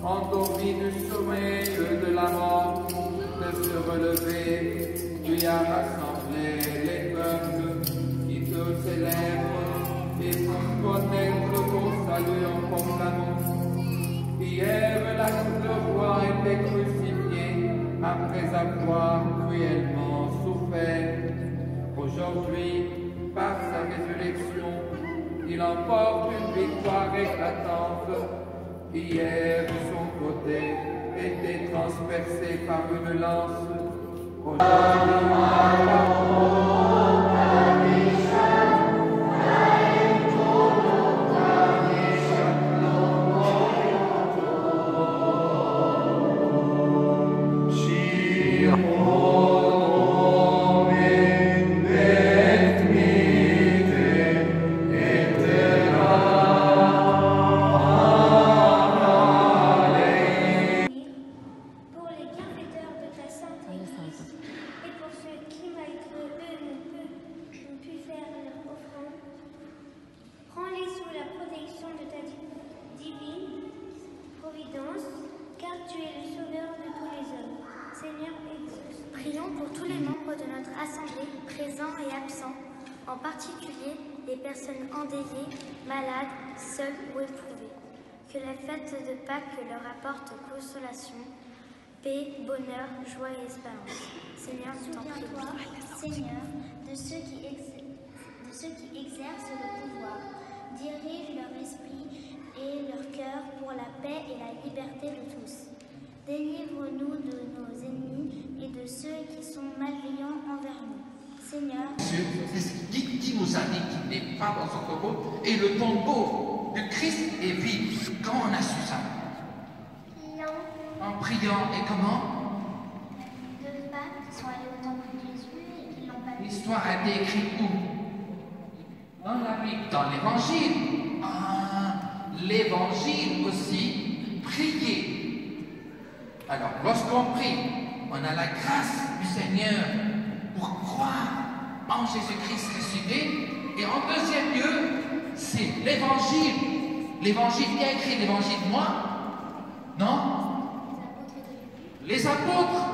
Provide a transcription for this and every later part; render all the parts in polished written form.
endormi du sommeil de la mort, de se relever, lui a rassemblé les peuples qui te célèbrent et font connaître ton salut en proclamant. Hier, la de roi était crucifiée après avoir cruellement souffert. Aujourd'hui, par sa résurrection, il emporte une victoire éclatante. Hier, son côté était transpercé par une lance. En particulier les personnes endeuillées, malades, seules ou éprouvées. Que la fête de Pâques leur apporte consolation, paix, bonheur, joie et espérance. Seigneur, nous t'en prions. Seigneur, de ceux qui exercent le pouvoir, dirige leur esprit et leur cœur pour la paix et la liberté de tous. Délivre-nous de nos ennemis et de ceux qui sont malveillants envers nous. Seigneur, qui nous a dit qu'il n'est pas dans son corps et le tombeau du Christ est vide. Quand on a su ça? non. En priant et comment? De Pâques qui sont allés au temple de Jésus et qui l'ont pas vu. L'histoire a été écrite où? Dans la Bible, dans l'Évangile. Ah, l'Évangile aussi, prier. Alors, lorsqu'on prie, on a la grâce du Seigneur pour croire en Jésus-Christ ressuscité. Et en deuxième lieu, c'est l'Évangile. L'Évangile, qui a écrit l'Évangile? Moi? Non? Les apôtres.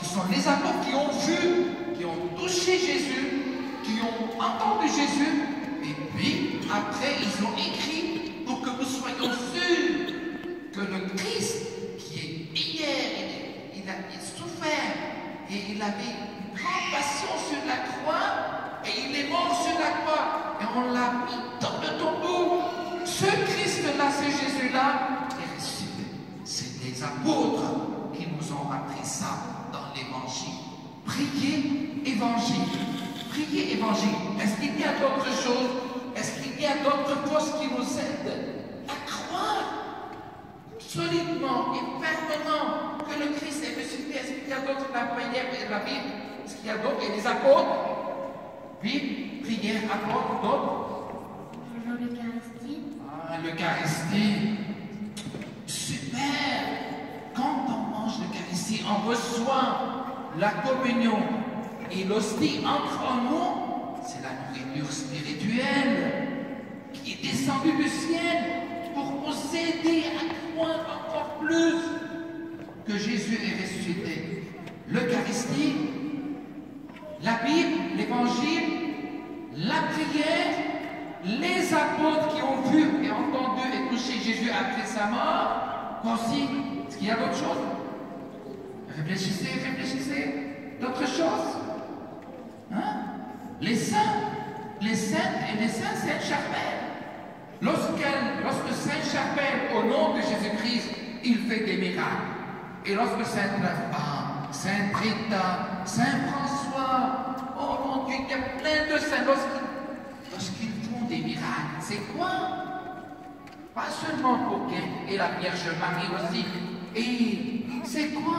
Ce sont les apôtres qui ont vu, qui ont touché Jésus, qui ont entendu Jésus. Et puis, après, ils ont écrit pour que nous soyons sûrs que le Christ, qui est hier, il a souffert et il avait une grande passion sur la croix et il est mort sur la croix et on l'a mis dans le tombeau. Ce Christ-là, ce Jésus-là est ressuscité. C'est des apôtres qui nous ont appris ça dans l'Évangile. Priez Évangile. Priez Évangile. Est-ce qu'il y a d'autres choses? Est-ce qu'il y a d'autres choses qui nous aident à croire solidement et fermement que le Christ est ressuscité? Est-ce qu'il y a d'autres? La prière et la Bible. Est-ce qu'il y a d'autres? Et les apôtres? Bible, prière, apôtres, d'autres? L'Eucharistie. Ah, l'Eucharistie. Super! Quand on mange l'Eucharistie, on reçoit la communion et l'hostie entre en nous. C'est la nourriture spirituelle qui est descendue du ciel pour nous aider à croire encore plus que Jésus est ressuscité. L'Eucharistie, la Bible, l'Évangile, la prière, les apôtres qui ont vu et entendu et touché Jésus après sa mort. Aussi, est-ce qu'il y a d'autres choses? Réfléchissez, réfléchissez. D'autres choses? Hein? Les saints et les saints Sainte-Charbel. Lorsque Sainte-Charbel, au nom de Jésus-Christ, il fait des miracles. Et lorsque Sainte Barbare, Sainte Rita, Saint François, oh mon Dieu, il y a plein de saints, lorsqu'ils font des miracles, c'est quoi? Pas seulement pour guérir, et la Vierge Marie aussi. Et c'est quoi?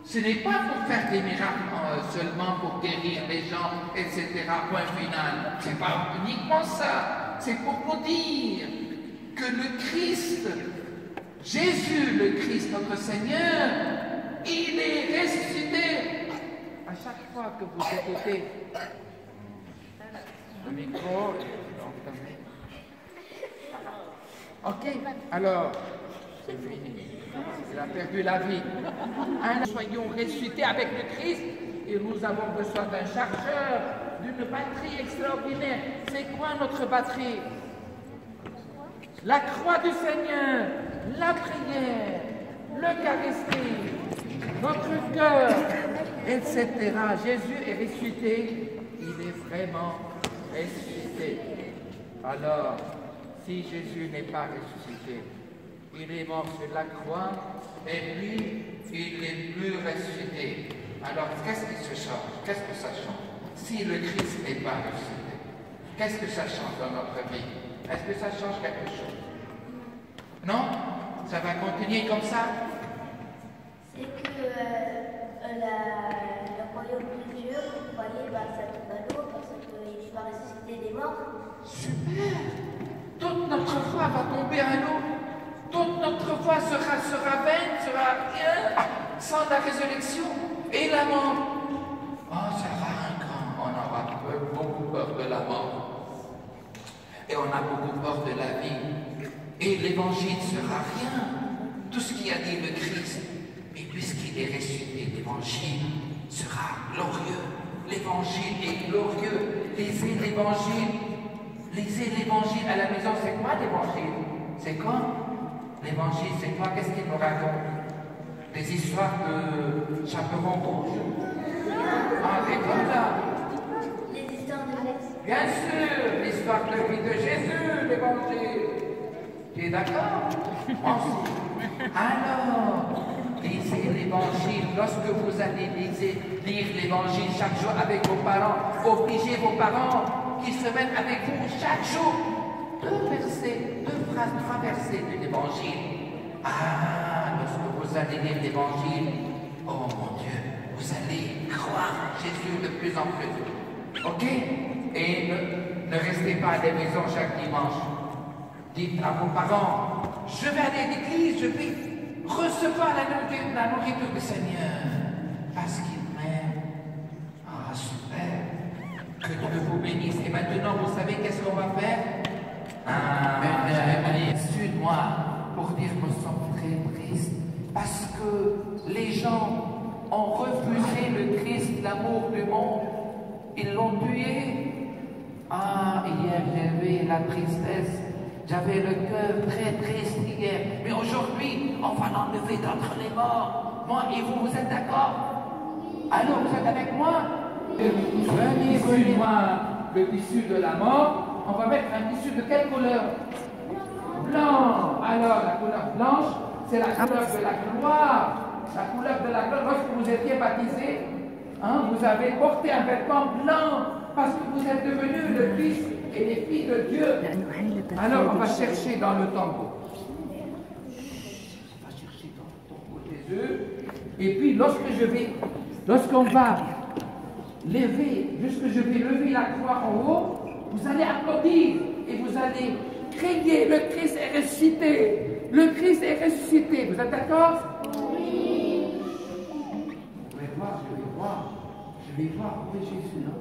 Ce n'est pas pour faire des miracles seulement pour guérir les gens, etc. Point final. C'est pas uniquement ça. C'est pour nous dire que le Christ, Jésus le Christ, notre Seigneur, il est ressuscité. À chaque fois que vous écoutez le micro, ok, alors, c'est fini. Il a perdu la vie. Soyons ressuscités avec le Christ et nous avons besoin d'un chargeur, d'une batterie extraordinaire. C'est quoi notre batterie? La croix du Seigneur, la prière, l'Eucharistie, notre cœur, etc. Jésus est ressuscité, il est vraiment ressuscité. Alors, si Jésus n'est pas ressuscité, il est mort sur la croix et puis il n'est plus ressuscité. Alors, qu'est-ce qui se change? Qu'est-ce que ça change? Si le Christ n'est pas ressuscité, qu'est-ce que ça change dans notre vie? Est-ce que ça change quelque chose? Non? Ça va continuer comme ça? C'est que le royaume de Dieu, vous croyez, ça tombe à l'eau parce qu'il va ressusciter des morts. Super! Toute notre foi va tomber à l'eau. Toute notre foi sera vaine, sera rien, sans la résurrection et la mort. Oh, ça va un grand. On aura beaucoup peur de la mort. Et on a beaucoup peur de la vie. Et l'évangile sera rien. Tout ce qui a dit le Christ. Et puisqu'il est ressuscité, l'évangile sera glorieux. L'évangile est glorieux. Lisez l'évangile. Lisez l'évangile à la maison. C'est quoi l'évangile? C'est quoi? L'évangile, c'est quoi? Qu'est-ce qu'il nous raconte? Des histoires de chaperon rouge? Ah, des quoi là? Les histoires de Jésus. Bien sûr, l'histoire de vie de Jésus, l'évangile. Tu es d'accord? Moi aussi. Alors, lisez l'évangile. Lorsque vous allez lire l'évangile chaque jour avec vos parents, obligez vos parents qui se mettent avec vous chaque jour. 2 versets, 2 phrases, 3 versets de l'évangile. Ah, lorsque vous allez lire l'évangile, oh mon Dieu, vous allez croire Jésus de plus en plus. Ok? Et ne restez pas à la maison chaque dimanche. Dites à vos parents, je vais aller à l'église, je vais recevoir la nourriture du Seigneur. Parce qu'il m'aime. Ah, super. Que Dieu vous bénisse. Et maintenant, vous savez qu'est-ce qu'on va faire? Suis-moi pour dire que nous sommes très tristes parce que les gens ont refusé le Christ, l'amour du monde. Ils l'ont tué. Ah, hier j'avais la tristesse. J'avais le cœur très triste hier. Mais aujourd'hui, on va l'enlever d'entre les morts. Moi et vous, vous êtes d'accord? Alors, vous êtes avec moi? Venez, suis-moi le tissu de la mort. On va mettre un tissu de quelle couleur? Blanc. Alors, la couleur blanche, c'est la couleur de la gloire. La couleur de la gloire, lorsque vous étiez baptisé, hein, vous avez porté un vêtement blanc parce que vous êtes devenus le fils et les filles de Dieu. Alors, on va chercher dans le tombeau. On va chercher dans le tombeau Jésus. Et puis, lorsqu'on va lever, je vais lever la croix en haut, vous allez applaudir et vous allez crier, le Christ est ressuscité. Le Christ est ressuscité. Vous êtes d'accord? Oui. Je vais voir où est Jésus, non?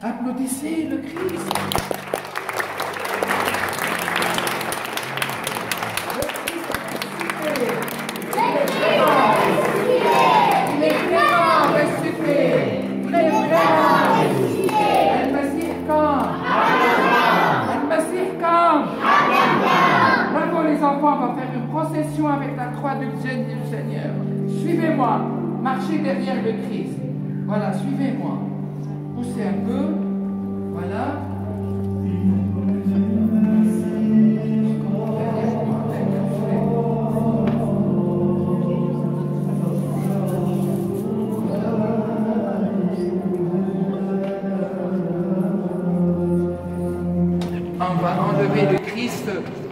Applaudissez le Christ. Le Christ est ressuscité. Il est vraiment ressuscité. Il est vraiment ressuscité. Le Messie quand? Le Messie quand? Bravo les enfants, on va faire une procession avec la croix du Seigneur. Suivez-moi. Marchez derrière le Christ. Voilà, suivez-moi. Poussez un peu, voilà.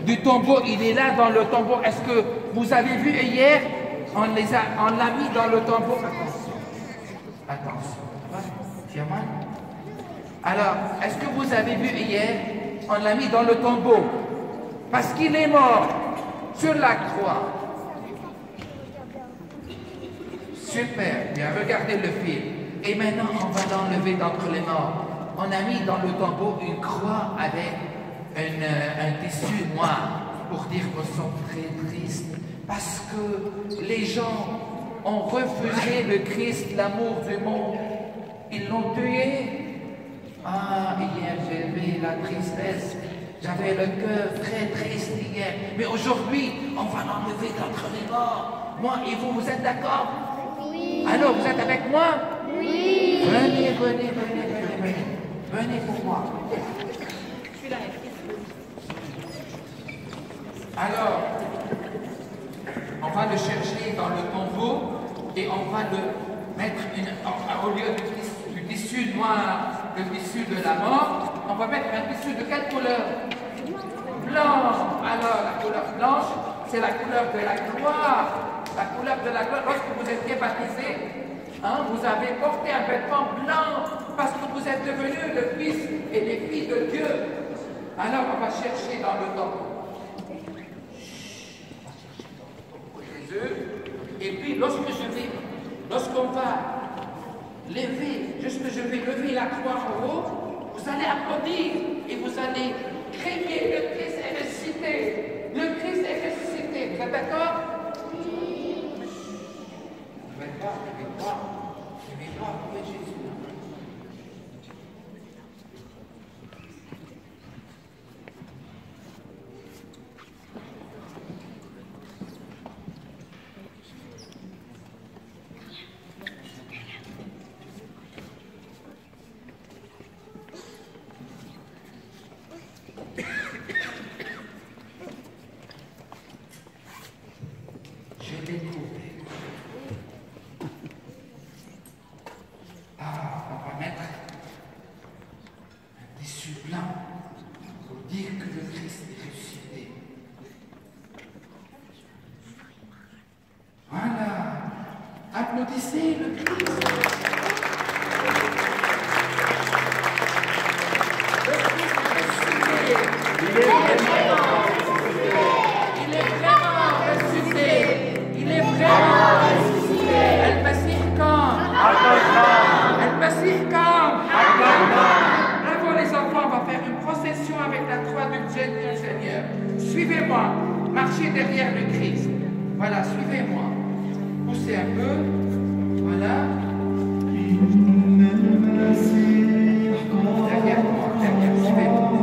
du tombeau, il est là dans le tombeau. Est-ce que vous avez vu hier, on l'a mis dans le tombeau? Attention. Tu as mal? Alors, est-ce que vous avez vu hier, on l'a mis dans le tombeau? Parce qu'il est mort sur la croix. Super, bien, regardez le film. Et maintenant, on va l'enlever d'entre les morts. On a mis dans le tombeau une croix avec un tissu noir pour dire qu'ils sont très tristes. Parce que les gens ont refusé le Christ, l'amour du monde. Ils l'ont tué. Ah, hier j'ai vu la tristesse. J'avais le cœur très triste hier. Mais aujourd'hui, on va l'enlever d'entre les morts. Moi et vous, vous êtes d'accord? Oui. Alors, vous êtes avec moi? Oui. Venez, venez, venez, venez, venez. Venez pour moi. Alors, on va le chercher dans le tombeau et on va le mettre au lieu du tissu noir, le tissu de la mort, on va mettre un tissu de quelle couleur? Blanc. Alors, la couleur blanche, c'est la couleur de la gloire. La couleur de la gloire, lorsque vous étiez baptisé, vous avez porté un vêtement blanc parce que vous êtes devenus le fils et les filles de Dieu. Alors, on va chercher dans le tombeau. Et puis lorsqu'on va lever, juste que je vais lever la croix en haut, vous allez applaudir et vous allez crier, le Christ est ressuscité, le Christ est ressuscité. Vous êtes d'accord? Oui. Je vais voir, où est Jésus? Applaudissez le Christ. Le Christ est ressuscité. Il est vraiment ressuscité. Il est vraiment ressuscité. Il est vraiment ressuscité. El Messie quand? El Messie quand? Avant les enfants, on va faire une procession avec la croix du Seigneur. Suivez-moi. Marchez derrière le Christ. Voilà, suivez-moi. Poussez un peu, voilà. Derrière moi, suivez-moi.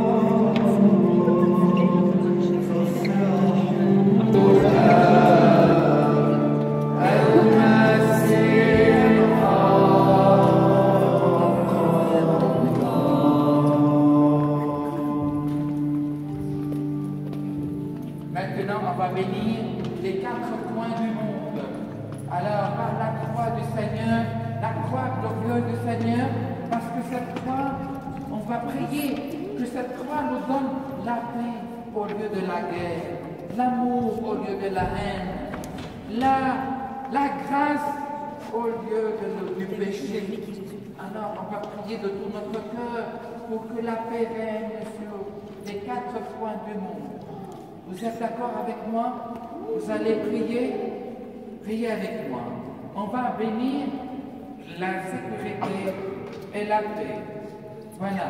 Maintenant, on va bénir les 4 coins du monde. Alors, par la croix du Seigneur, la croix glorieuse du Seigneur, parce que cette croix, on va prier que cette croix nous donne la paix au lieu de la guerre, l'amour au lieu de la haine, la grâce au lieu du péché. Alors, on va prier de tout notre cœur pour que la paix règne sur les 4 coins du monde. Vous êtes d'accord avec moi? Vous allez prier? Priez avec moi. On va bénir la sécurité et la paix. Voilà.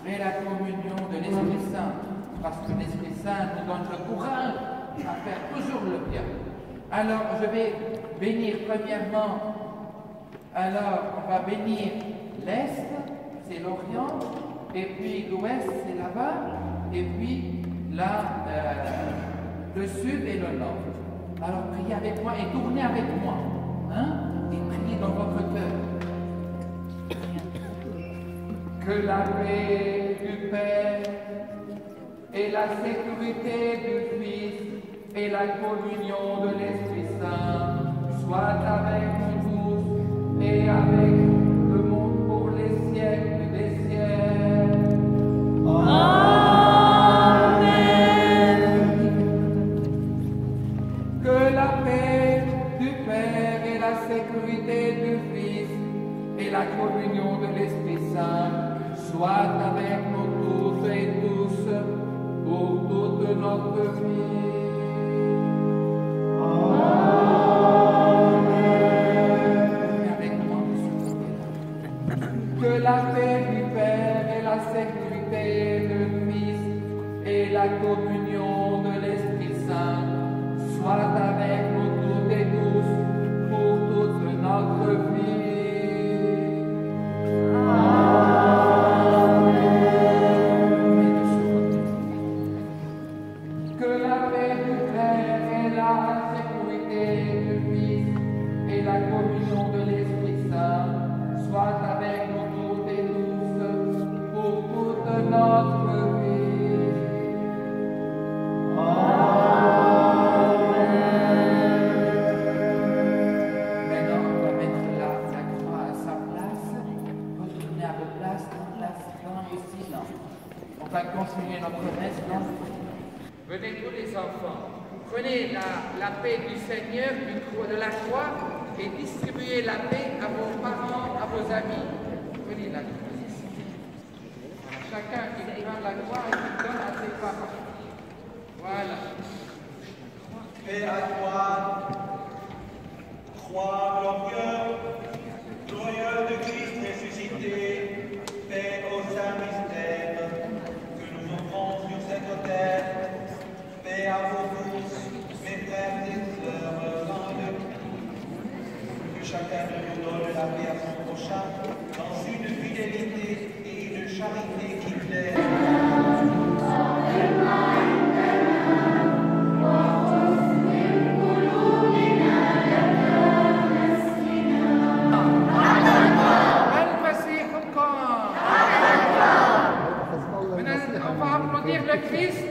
Et la communion de l'Esprit Saint. Parce que l'Esprit Saint nous donne le courage à faire toujours le bien. Alors, je vais bénir premièrement. Alors, on va bénir l'Est, c'est l'Orient. Et puis l'Ouest, c'est là-bas. Et puis le Sud et le Nord. Alors priez avec moi et tournez avec moi. Et priez dans votre cœur. Que la paix du Père et la sécurité du Fils et la communion de l'Esprit Saint soient avec nous tous et avec le monde pour les siècles des siècles. Amen. communion de l'Esprit Saint soit avec nous tous et tous pour toute notre vie. Que la paix du Père et la sécurité du Fils et la communion de l'Esprit Saint soient avec nous toutes et tous pour toute notre vie. Que la paix du Père et la sécurité du Fils et la communion de l'Esprit Saint soient avec nous toutes et tous pour toute notre vie. Maintenant, on va mettre la croix à sa place. Retourner à vos places dans le silence. On va continuer notre messe, non? Venez tous les enfants, prenez la paix du Seigneur de la croix et distribuez la paix à vos parents, à vos amis. Prenez la croix. Chacun qui prend la croix et qui donne à ses parents. Voilà. Paix à toi, croix glorieux de Christ ressuscité, paix au saint mystère que nous offrons sur cette terre. Paix à vous tous, mes frères et sœurs en le que chacun de nous donne la paix à son prochain dans une fidélité et une charité qui plaît. On va applaudir le Christ.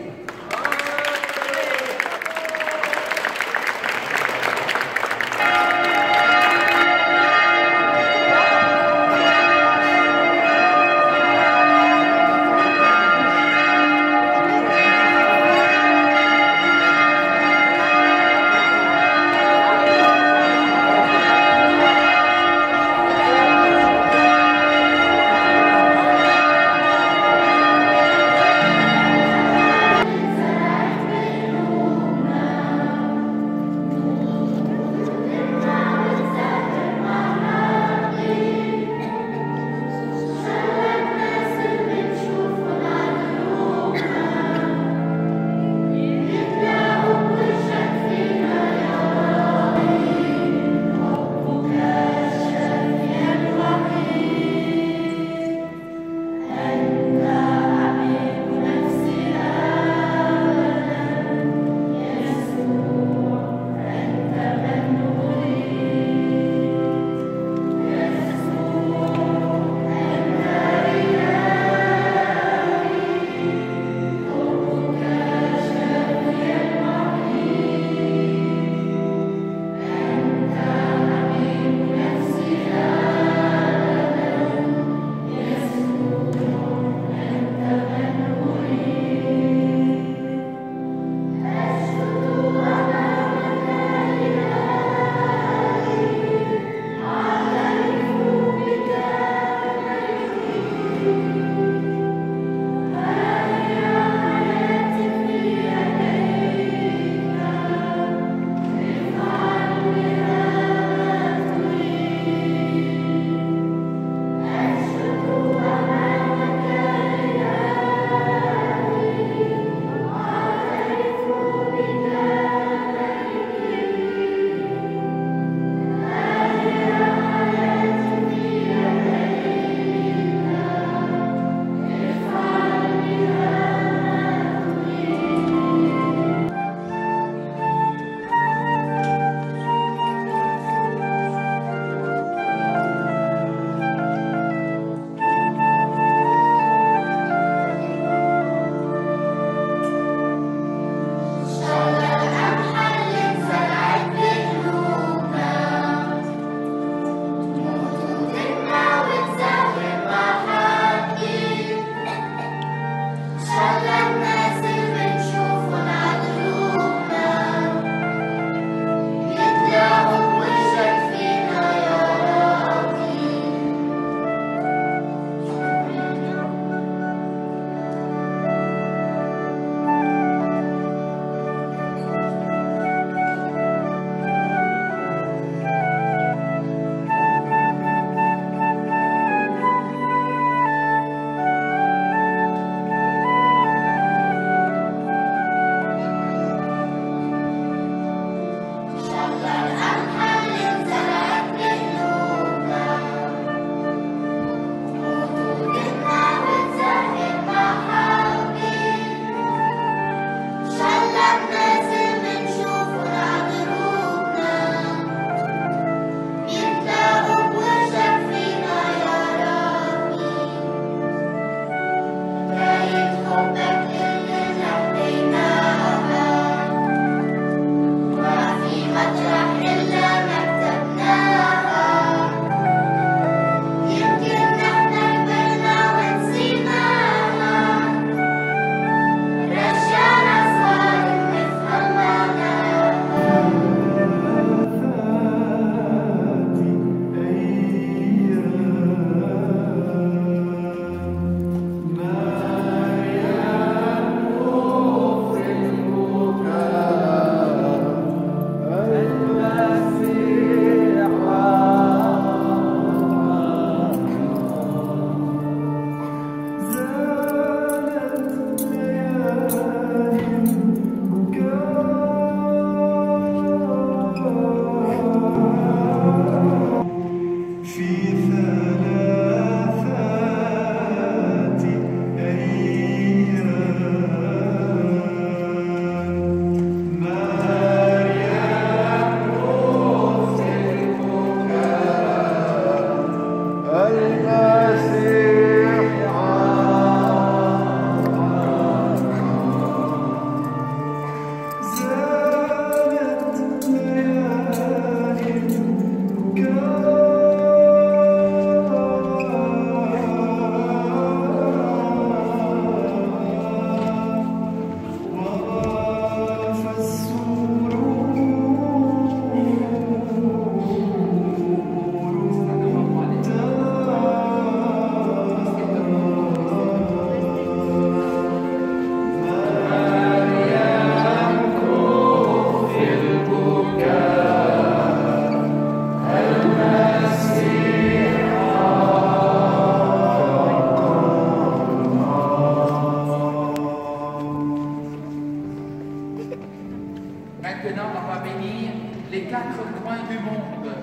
maintenant, on va bénir les 4 coins du monde.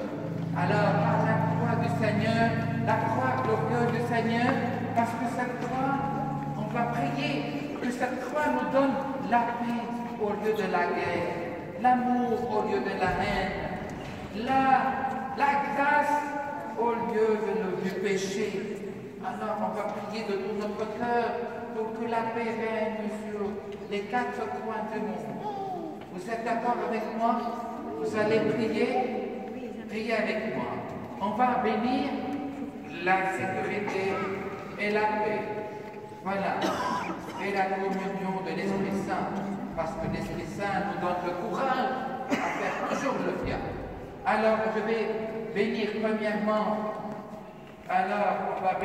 Alors, par la croix du Seigneur, la croix glorieuse du Seigneur, parce que cette croix, on va prier que cette croix nous donne la paix au lieu de la guerre, l'amour au lieu de la haine, la grâce au lieu du péché. Alors, on va prier de tout notre cœur pour que la paix règne sur les 4 coins du monde. Vous êtes d'accord avec moi? Vous allez prier avec moi. On va bénir la sécurité et la paix. Voilà. Et la communion de l'Esprit Saint. Parce que l'Esprit Saint nous donne le courage à faire toujours le bien. Alors, je vais bénir premièrement. Alors, on va bénir.